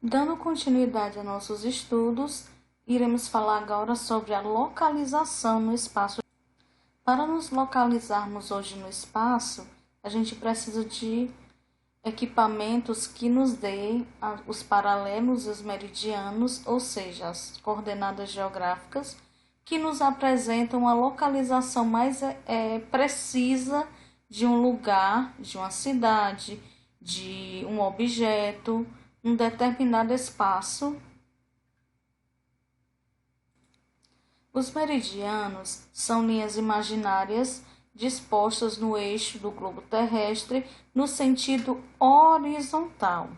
Dando continuidade a nossos estudos, iremos falar agora sobre a localização no espaço. Para nos localizarmos hoje no espaço, a gente precisa de equipamentos que nos deem os paralelos e os meridianos, ou seja, as coordenadas geográficas, que nos apresentam a localização mais precisa de um lugar, de uma cidade, de um objeto, um determinado espaço. Os meridianos são linhas imaginárias dispostas no eixo do globo terrestre no sentido horizontal.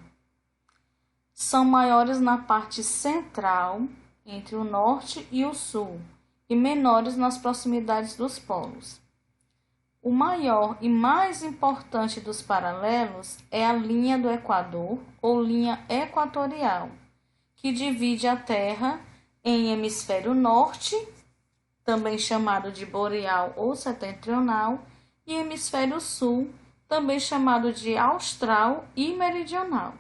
São maiores na parte central, entre o norte e o sul, e menores nas proximidades dos polos. O maior e mais importante dos paralelos é a linha do Equador, ou linha equatorial, que divide a Terra em hemisfério norte, também chamado de boreal ou setentrional, e hemisfério sul, também chamado de austral e meridional.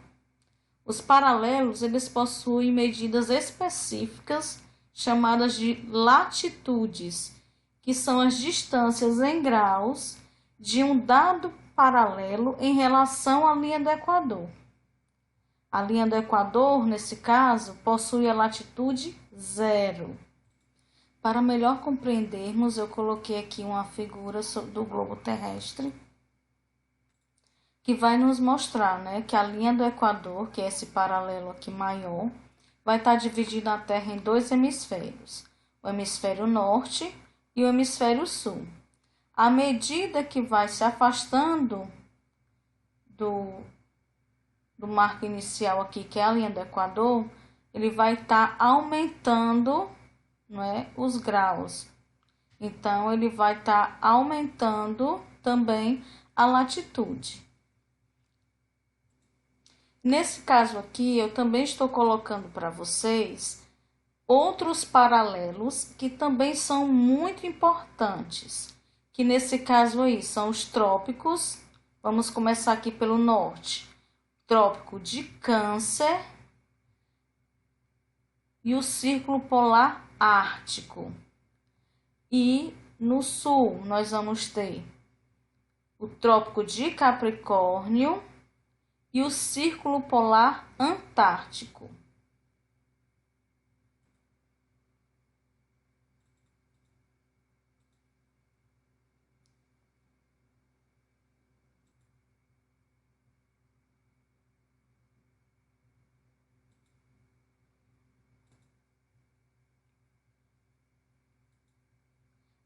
Os paralelos eles possuem medidas específicas chamadas de latitudes, que são as distâncias em graus de um dado paralelo em relação à linha do Equador. A linha do Equador, nesse caso, possui a latitude 0. Para melhor compreendermos, eu coloquei aqui uma figura do globo terrestre que vai nos mostrar, que a linha do Equador, que é esse paralelo aqui maior, vai estar dividida a Terra em dois hemisférios, o hemisfério norte e o hemisfério sul. À medida que vai se afastando do marco inicial aqui, que é a linha do Equador, ele vai estar aumentando, os graus. Então, ele vai estar aumentando também a latitude. Nesse caso aqui, eu também estou colocando para vocês outros paralelos que também são muito importantes, que nesse caso aí são os trópicos. Vamos começar aqui pelo norte. Trópico de Câncer e o Círculo Polar Ártico. E no sul nós vamos ter o Trópico de Capricórnio e o Círculo Polar Antártico.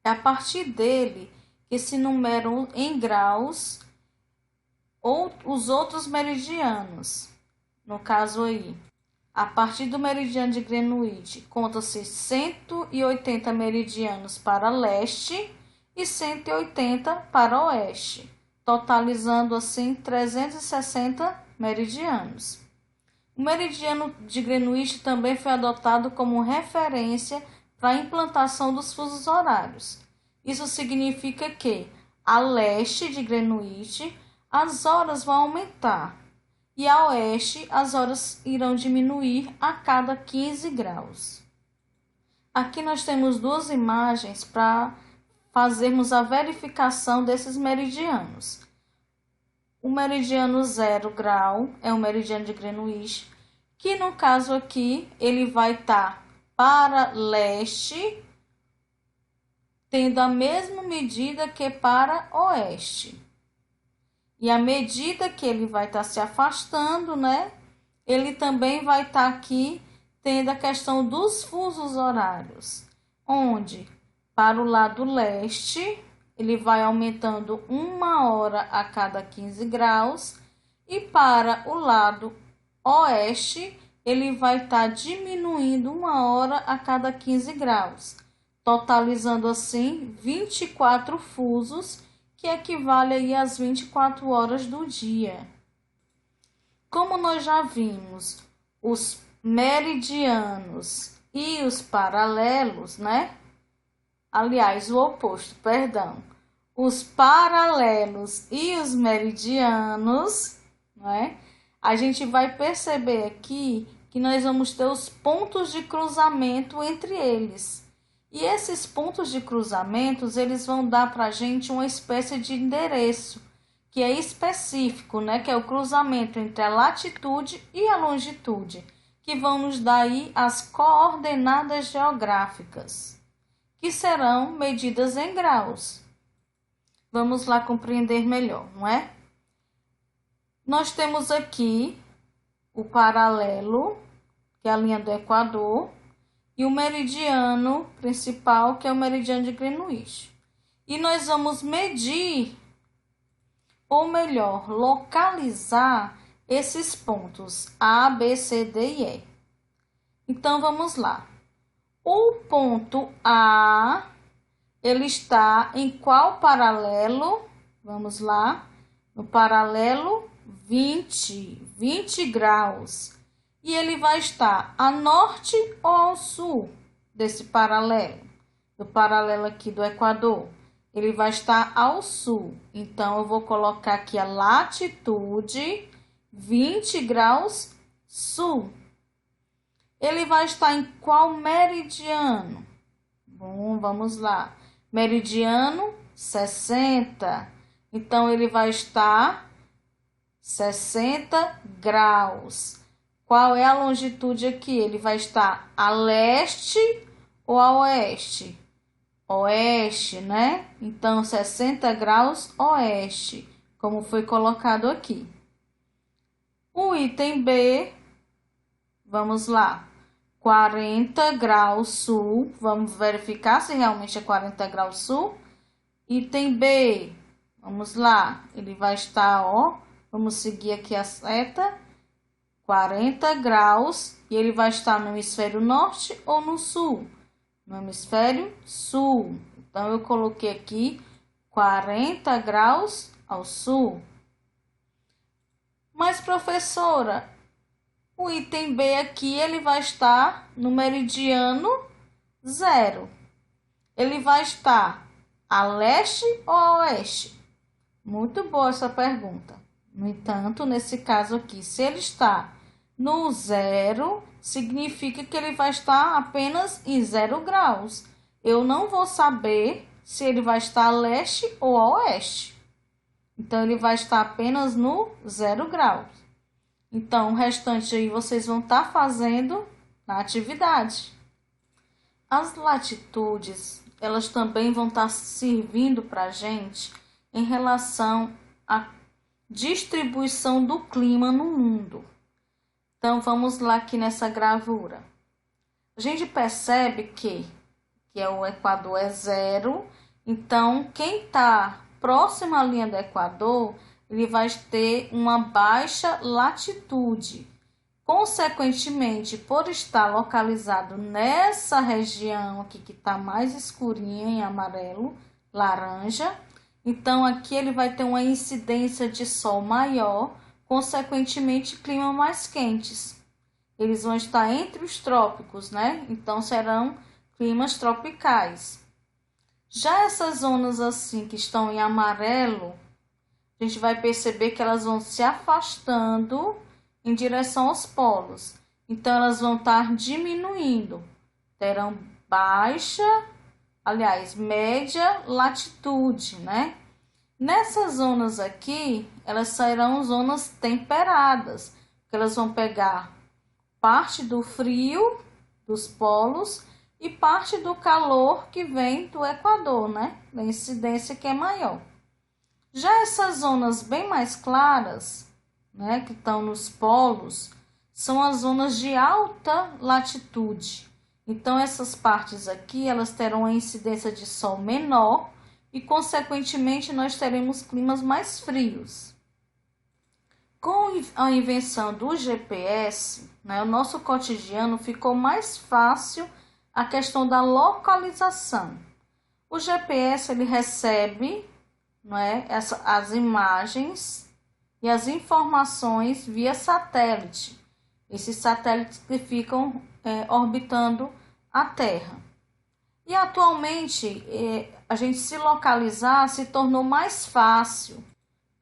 É a partir dele que se numeram em graus ou os outros meridianos. No caso aí, a partir do meridiano de Greenwich, conta-se 180 meridianos para leste e 180 para oeste, totalizando assim 360 meridianos. O meridiano de Greenwich também foi adotado como referência para a implantação dos fusos horários. Isso significa que, a leste de Greenwich, as horas vão aumentar e a oeste as horas irão diminuir a cada 15 graus. Aqui nós temos duas imagens para fazermos a verificação desses meridianos. O meridiano 0 grau é o meridiano de Greenwich, que no caso aqui ele vai estar para leste, tendo a mesma medida que para oeste. E à medida que ele vai estar se afastando, ele também vai estar aqui tendo a questão dos fusos horários, onde para o lado leste ele vai aumentando 1 hora a cada 15 graus e para o lado oeste ele vai estar diminuindo 1 hora a cada 15 graus, totalizando assim 24 fusos, que equivale aí às 24 horas do dia. Como nós já vimos, os meridianos e os paralelos, Aliás, o oposto, perdão. Os paralelos e os meridianos, a gente vai perceber aqui que nós vamos ter os pontos de cruzamento entre eles. E esses pontos de cruzamentos, eles vão dar para a gente uma espécie de endereço, que é específico, né? Que é o cruzamento entre a latitude e a longitude, que vão nos dar aí as coordenadas geográficas, que serão medidas em graus. Vamos lá compreender melhor, não é? Nós temos aqui o paralelo, que é a linha do Equador, e o meridiano principal, que é o meridiano de Greenwich. E nós vamos medir, ou melhor, localizar esses pontos A, B, C, D e E. Então, vamos lá. O ponto A, ele está em qual paralelo? Vamos lá. No paralelo 20 graus. E ele vai estar a norte ou ao sul desse paralelo? Do paralelo aqui do Equador. Ele vai estar ao sul. Então, eu vou colocar aqui a latitude 20 graus sul. Ele vai estar em qual meridiano? Bom, vamos lá. Meridiano 60. Então, ele vai estar 60 graus. Qual é a longitude aqui? Ele vai estar a leste ou a oeste? Oeste, né? Então, 60 graus oeste, como foi colocado aqui. O item B, vamos lá. 40 graus sul. Vamos verificar se realmente é 40 graus sul. Item B, vamos lá. Ele vai estar, ó, vamos seguir aqui a seta. 40 graus. E ele vai estar no hemisfério norte ou no sul? No hemisfério sul. Então, eu coloquei aqui 40 graus ao sul. Mas, professora, o item B aqui, ele vai estar no meridiano 0. Ele vai estar a leste ou a oeste? Muito boa essa pergunta. No entanto, nesse caso aqui, se ele está no 0, significa que ele vai estar apenas em 0 graus. Eu não vou saber se ele vai estar a leste ou a oeste. Então, ele vai estar apenas no 0 graus. Então, o restante aí vocês vão estar fazendo na atividade. As latitudes, elas também vão estar servindo para a gente em relação à distribuição do clima no mundo. Então, vamos lá aqui nessa gravura. A gente percebe que o Equador é 0. Então, quem está próximo à linha do Equador, ele vai ter uma baixa latitude. Consequentemente, por estar localizado nessa região aqui que está mais escurinha em amarelo, laranja, então aqui ele vai ter uma incidência de sol maior, consequentemente clima mais quentes. Eles vão estar entre os trópicos, né? Então serão climas tropicais. Já essas zonas assim que estão em amarelo, a gente vai perceber que elas vão se afastando em direção aos polos. Então, elas vão estar diminuindo. Terão média latitude, né? Nessas zonas aqui, elas serão zonas temperadas, porque elas vão pegar parte do frio dos polos e parte do calor que vem do Equador, né? Da incidência que é maior. Já essas zonas bem mais claras, né, que estão nos polos, são as zonas de alta latitude. Então, essas partes aqui, elas terão uma incidência de sol menor e, consequentemente, nós teremos climas mais frios. Com a invenção do GPS, né, o nosso cotidiano ficou mais fácil a questão da localização. O GPS, ele recebe, não é, as imagens e as informações via satélite. Esses satélites que ficam orbitando a Terra. E atualmente, a gente se localizar se tornou mais fácil,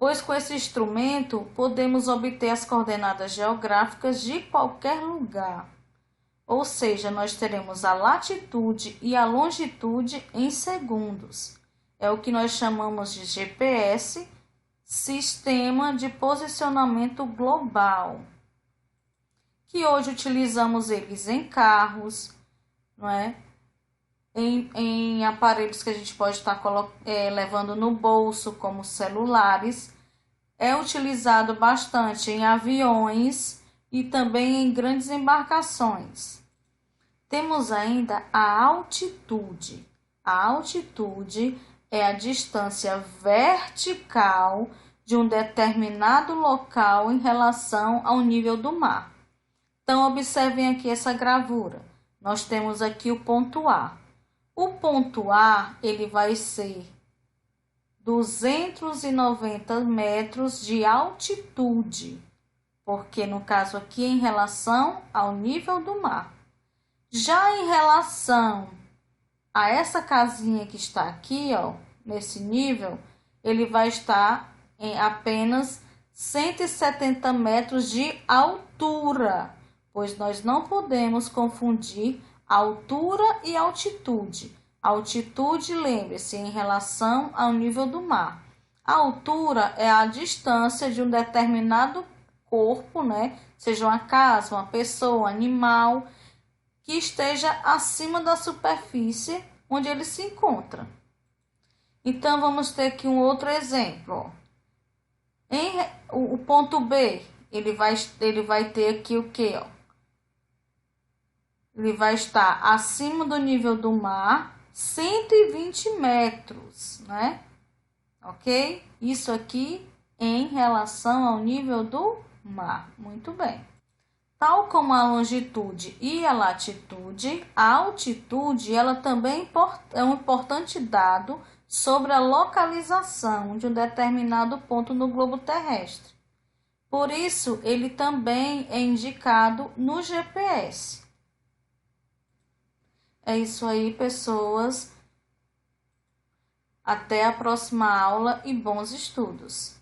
pois com esse instrumento podemos obter as coordenadas geográficas de qualquer lugar. Ou seja, nós teremos a latitude e a longitude em segundos. É o que nós chamamos de GPS, Sistema de Posicionamento Global, que hoje utilizamos eles em carros, não é? Em aparelhos que a gente pode estar levando no bolso, como celulares. É utilizado bastante em aviões e também em grandes embarcações. Temos ainda a altitude. A altitude é a distância vertical de um determinado local em relação ao nível do mar. Então, observem aqui essa gravura. Nós temos aqui o ponto A. O ponto A, ele vai ser 290 metros de altitude, porque no caso aqui em relação ao nível do mar. Já em relação a essa casinha que está aqui, ó, nesse nível, ele vai estar em apenas 170 metros de altura, pois nós não podemos confundir altura e altitude. Altitude, lembre-se, em relação ao nível do mar. A altura é a distância de um determinado corpo, né? Seja uma casa, uma pessoa, um animal, que esteja acima da superfície onde ele se encontra. Então, vamos ter aqui um outro exemplo. O ponto B, ele vai ter aqui o quê? Ele vai estar acima do nível do mar, 120 metros, né? Ok? Isso aqui em relação ao nível do mar. Muito bem. Tal como a longitude e a latitude, a altitude ela também é um importante dado sobre a localização de um determinado ponto no globo terrestre. Por isso, ele também é indicado no GPS. É isso aí, pessoas. Até a próxima aula e bons estudos!